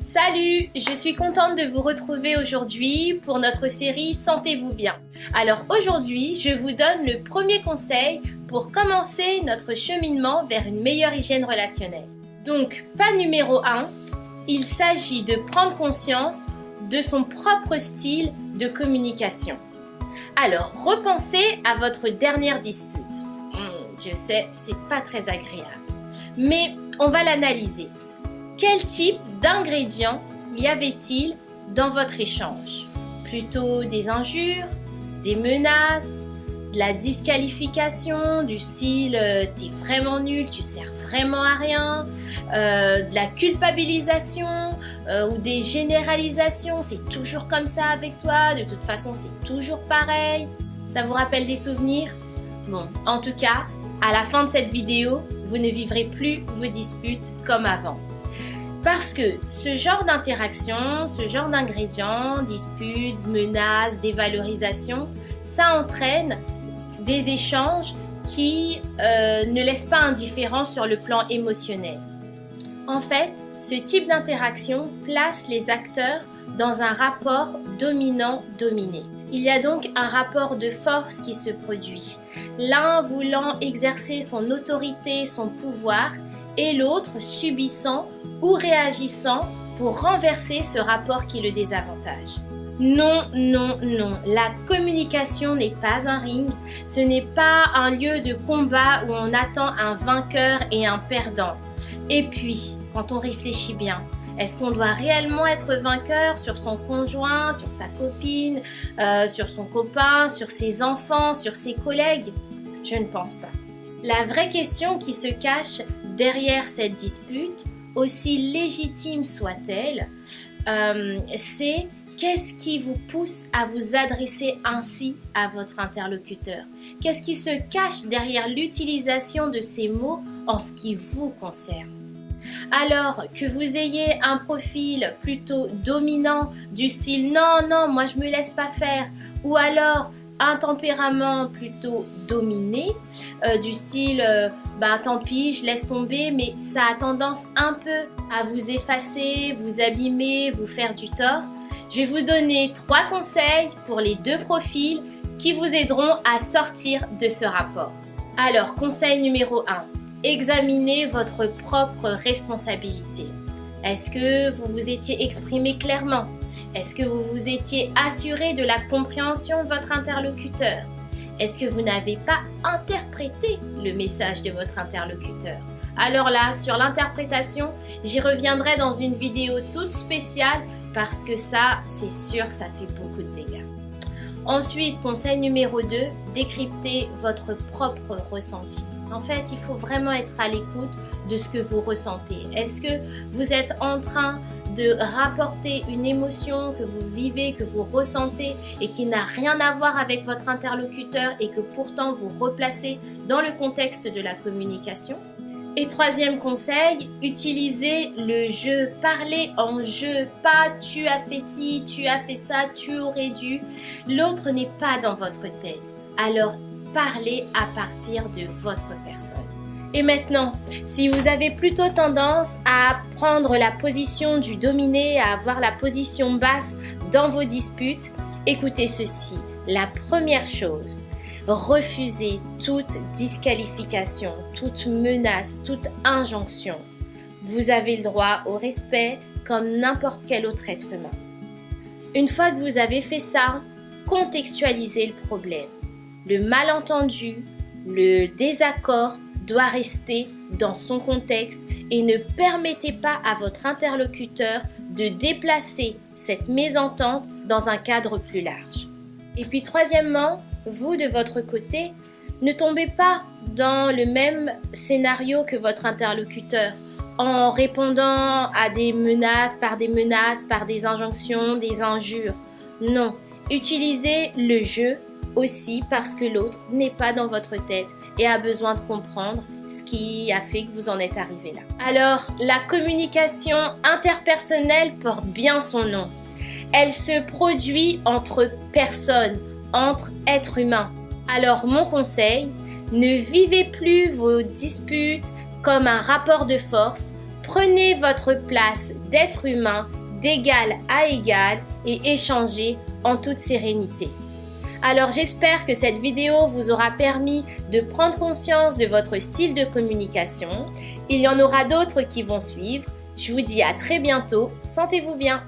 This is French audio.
Salut, je suis contente de vous retrouver aujourd'hui pour notre série Sentez-vous bien. Alors aujourd'hui, je vous donne le premier conseil pour commencer notre cheminement vers une meilleure hygiène relationnelle. Donc, pas numéro 1, il s'agit de prendre conscience de son propre style de communication. Alors, repensez à votre dernière dispute. Je sais, c'est pas très agréable, mais on va l'analyser. Quel type d'ingrédients y avait-il dans votre échange? Plutôt des injures, des menaces, de la disqualification du style t'es vraiment nul, tu sers vraiment à rien, de la culpabilisation ou des généralisations, c'est toujours comme ça avec toi, de toute façon c'est toujours pareil. Ça vous rappelle des souvenirs? Bon, en tout cas, à la fin de cette vidéo, vous ne vivrez plus vos disputes comme avant. Parce que ce genre d'interaction, ce genre d'ingrédients, disputes, menaces, dévalorisation, ça entraîne des échanges qui ne laissent pas indifférents sur le plan émotionnel. En fait, ce type d'interaction place les acteurs dans un rapport dominant-dominé. Il y a donc un rapport de force qui se produit. L'un voulant exercer son autorité, son pouvoir, et l'autre subissant ou réagissant pour renverser ce rapport qui le désavantage. Non, non, non, la communication n'est pas un ring, ce n'est pas un lieu de combat où on attend un vainqueur et un perdant. Et puis, quand on réfléchit bien, est-ce qu'on doit réellement être vainqueur sur son conjoint, sur sa copine, sur son copain, sur ses enfants, sur ses collègues? Je ne pense pas. La vraie question qui se cache derrière cette dispute, aussi légitime soit-elle, c'est qu'est-ce qui vous pousse à vous adresser ainsi à votre interlocuteur? Qu'est-ce qui se cache derrière l'utilisation de ces mots en ce qui vous concerne? Alors que vous ayez un profil plutôt dominant du style « non, non, moi je me laisse pas faire » ou alors un tempérament plutôt dominé, du style tant pis, je laisse tomber, mais ça a tendance un peu à vous effacer, vous abîmer, vous faire du tort. Je vais vous donner 3 conseils pour les 2 profils qui vous aideront à sortir de ce rapport. Alors, conseil numéro 1, examinez votre propre responsabilité. Est-ce que vous vous étiez exprimé clairement? Est-ce que vous vous étiez assuré de la compréhension de votre interlocuteur? Est-ce que vous n'avez pas interprété le message de votre interlocuteur? Alors là, sur l'interprétation, j'y reviendrai dans une vidéo toute spéciale parce que ça, c'est sûr, ça fait beaucoup de dégâts. Ensuite, conseil numéro 2, décryptez votre propre ressenti. En fait, il faut vraiment être à l'écoute de ce que vous ressentez. Est-ce que vous êtes en train de rapporter une émotion que vous vivez, que vous ressentez et qui n'a rien à voir avec votre interlocuteur et que pourtant vous replacez dans le contexte de la communication? Et 3e conseil, utilisez le je, parlez en je, pas tu as fait ci, tu as fait ça, tu aurais dû. L'autre n'est pas dans votre tête, alors parlez à partir de votre personne. Et maintenant, si vous avez plutôt tendance à prendre la position du dominé, à avoir la position basse dans vos disputes, écoutez ceci. La première chose, refusez toute disqualification, toute menace, toute injonction. Vous avez le droit au respect comme n'importe quel autre être humain. Une fois que vous avez fait ça, contextualisez le problème. Le malentendu, le désaccord doit rester dans son contexte et ne permettez pas à votre interlocuteur de déplacer cette mésentente dans un cadre plus large. Et puis 3e, vous de votre côté, ne tombez pas dans le même scénario que votre interlocuteur en répondant à des menaces, par des injonctions, des injures. Non, utilisez le jeu aussi parce que l'autre n'est pas dans votre tête et a besoin de comprendre ce qui a fait que vous en êtes arrivé là. Alors, la communication interpersonnelle porte bien son nom. Elle se produit entre personnes, entre êtres humains. Alors, mon conseil, Ne vivez plus vos disputes comme un rapport de force. Prenez votre place d'être humain d'égal à égal et échangez en toute sérénité. Alors j'espère que cette vidéo vous aura permis de prendre conscience de votre style de communication. Il y en aura d'autres qui vont suivre. Je vous dis à très bientôt. Sentez-vous bien.